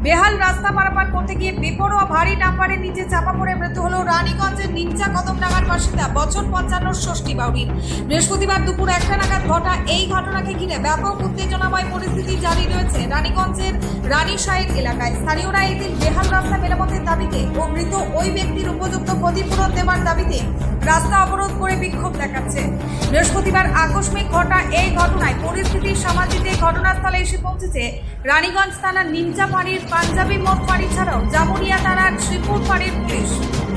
বেহাল রাস্তা পারাপার করতে গিয়ে বেপরোয়া ভারী ডাম্পারের নিচে চাপা পড়ে মৃত্যু হলো রানীগঞ্জের নিমচা কদমডাঙ্গার বাসিন্দা বছর 55 ষষ্ঠী বাউরির। বৃহস্পতিবার দুপুর 1টা নাগাদ ঘটা এই ঘটনাকে ঘিরে ব্যাপক উত্তেজনাময় পরিস্থিতি জারি রয়েছে রানীগঞ্জের রানীশাহের এলাকায়। স্থানীয়রা এই দিন বেহাল রাস্তা মেরামতের দাবিতে ও মৃত ওই ব্যক্তির উপযুক্ত ক্ষতিপূরণ দেওয়ার দাবিতে রাস্তা অবরোধ করে বিক্ষোভ দেখাচ্ছে। বৃহস্পতিবার আকস্মিক ঘটা এই ঘটনায় পরিস্থিতির সামাল দিতে ঘটনাস্থলে এসে পৌঁছেছে রানীগঞ্জ থানার নিমচা ফাঁড়ির পাঞ্জাবি মোড় ফাঁড়ি ছাড়াও জামুরিয়া থানার শ্রীপুর ফাঁড়ির পুলিশ।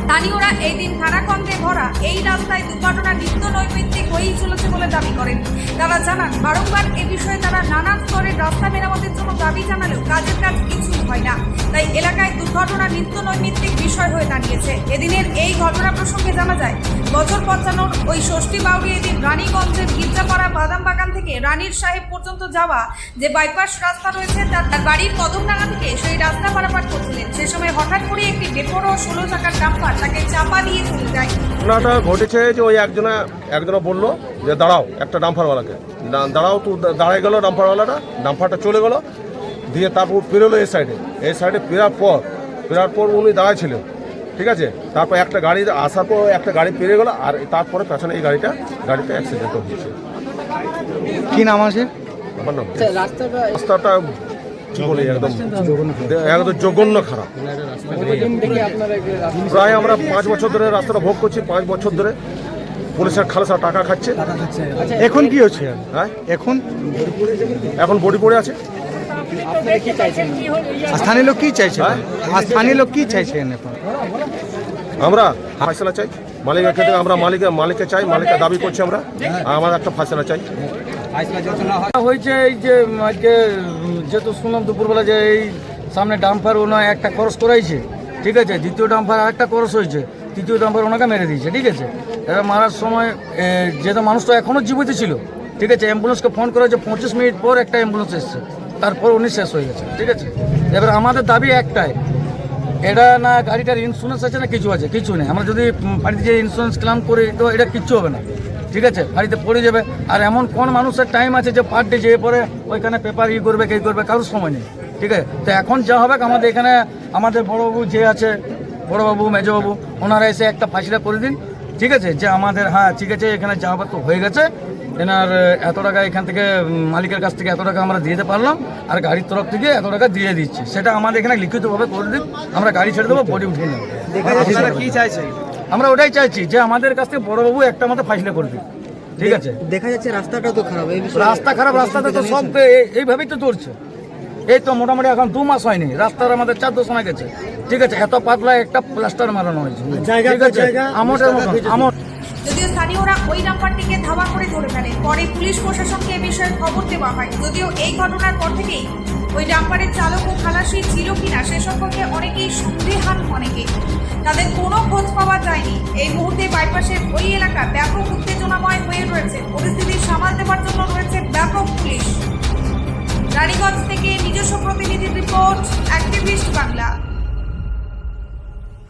স্থানীয়রা এই দিন খানাখন্দে ভরা এই রাস্তায় দুর্ঘটনা নিত্য নৈমিত্তিক হয়েই চলেছে বলে দাবি করেন। তারা জানান, বারংবার এ বিষয়ে তারা নানান স্তরের রাস্তা মেরামতের জন্য দাবি জানালেও কাজের কাজ কিছুই হয় না, তাই এলাকায় দুর্ঘটনা নিত্য নৈমিত্তিক বিষয় হয়ে দাঁড়িয়েছে। এদিনের এই ঘটনা প্রসঙ্গে জানা যায়, বছর 55 ওই ষষ্ঠী বাউরি এদিন রানীগঞ্জের গির্জাপাড়া বাদাম বাগান থেকে রানীর সাহেব পর্যন্ত যাওয়া যে বাইপাস রাস্তা রয়েছে তার বাড়ির কদমডাঙ্গা থেকে সেই রাস্তা পারাপার করছিলেন। সে সময় হঠাৎ করে একটি বেপরোয়া 16 চাকার ডাম্পার তাকে চাপা দিয়ে চলে যায়। ঘটনাটা ঘটেছে যে ওই একজনা বললো যে দাঁড়াও, একটা ডাম্পারওয়ালাকে দাঁড়াও, তো দাঁড়ায় গেল ডাম্পারওয়ালাটা, ডাম্পারটা চলে গেল, দিয়ে তারপর পেরোলো এই সাইডে পেরার পর উনি দাঁড়াইছিলেন, ঠিক আছে। তারপর একটা গাড়ি আসার পর একটা গাড়ি পেরিয়ে গেল, আর তারপরে পেছনে এই গাড়িতে অ্যাক্সিডেন্ট হয়েছে। কি নাম আছে? আমার নাম রাস্তাটা কি বলি, একদম জঘন্য খারাপ। প্রায় আমরা 5 বছর ধরে রাস্তাটা ভোগ করছি, 5 বছর ধরে পুলিশের খালাসা টাকা খাচ্ছে। এখন কি হচ্ছে? হ্যাঁ, এখন বডি পড়ে আছে। স্থানীয় লোক কি চাইছে? এখন আমরা ফায়সালা চাই মালিকের ক্ষেত্রে, আমরা মালিককে চাই, মালিকের দাবি করছি আমরা, আমার একটা ফায়সালা চাই। হয়েছে এই যে আজকে যেহেতু শুনলাম দুপুরবেলা যে এই সামনে ডাম্পার ওনার একটা ক্রস করাইছে, ঠিক আছে, দ্বিতীয় ডাম্পার আর একটা ক্রস হয়েছে, তৃতীয় ডাম্পার ওনাকে মেরে দিয়েছে, ঠিক আছে। এবার মারার সময় যেহেতু মানুষটা এখনও জীবিত ছিল, ঠিক আছে, অ্যাম্বুলেন্সকে ফোন করা হয়েছে, 25 মিনিট পর একটা অ্যাম্বুলেন্স এসছে, তারপর উনি শেষ হয়ে গেছে, ঠিক আছে। এবার আমাদের দাবি একটাই, এটা না গাড়িটার ইন্স্যুরেন্স আছে না কিছু আছে, কিছু নেই। আমরা যদি বাড়িতে যে ইন্স্যুরেন্স ক্লেম করি তো এটা কিচ্ছু হবে না, ঠিক আছে, বাড়িতে পড়ে যাবে। আর এমন কোন মানুষের টাইম আছে যে পার ডে যেয়ে পরে ওইখানে পেপার করবে কারোর সময় নেই, ঠিক আছে। তো এখন যা হবে, আমাদের এখানে আমাদের বড়োবাবু যে আছে, বড়োবাবু মেজবাবু, ওনারা এসে একটা ফাঁসিটা করে দিন, ঠিক আছে, যে আমাদের হ্যাঁ ঠিক আছে এখানে যা হবে তো হয়ে গেছে, এনার এত টাকা এখান থেকে মালিকের কাছ থেকে এত টাকা আমরা দিতে পারলাম, আর গাড়ির তরফ থেকে এত টাকা দিয়ে দিচ্ছি, সেটা আমাদের এখানে লিখিতভাবে করে দিন, আমরা গাড়ি ছেড়ে দেবো, বডি উঠিয়ে নেবো। কি চাইছে? আমরা ওটাই চাইছি যে আমাদের কাছ থেকে বড়বাবু একটা মতো ফাইসলা করে দিন, ঠিক আছে। দেখা যাচ্ছে রাস্তাটা তো খারাপ, রাস্তা খারাপ, রাস্তাতে তো সব এইভাবেই তো চলছে। এই তো মোটামুটি এখন 2 মাস হয়নি, রাস্তার আমাদের 4 দশ সময় গেছে, ঠিক আছে। এত পাতলা একটা প্লাস্টার মারানো হয়েছে, ঠিক আছে, আমার যদিও স্থানীয়রা ওই ডাম্পারটিকে ধাওয়া করে ধরে ফেলে, পরে পুলিশ প্রশাসনকে এ বিষয়ে খবর দেওয়া হয়। যদিও এই ঘটনার পর থেকেই ওই ডাম্পারের চালক ও খালাসি ছিল কিনা সে সম্পর্কে অনেকেই সন্দেহান, তাদের কোনো খোঁজ পাওয়া যায়নি। এই মুহূর্তে বাইপাসের ওই এলাকা ব্যাপক উত্তেজনাময় হয়ে রয়েছে। পরিস্থিতি সামাল দেওয়ার জন্য রয়েছে ব্যাপক পুলিশ। রানীগঞ্জ থেকে নিজস্ব প্রতিনিধির রিপোর্ট, অ্যাক্টিভিস্ট বাংলা।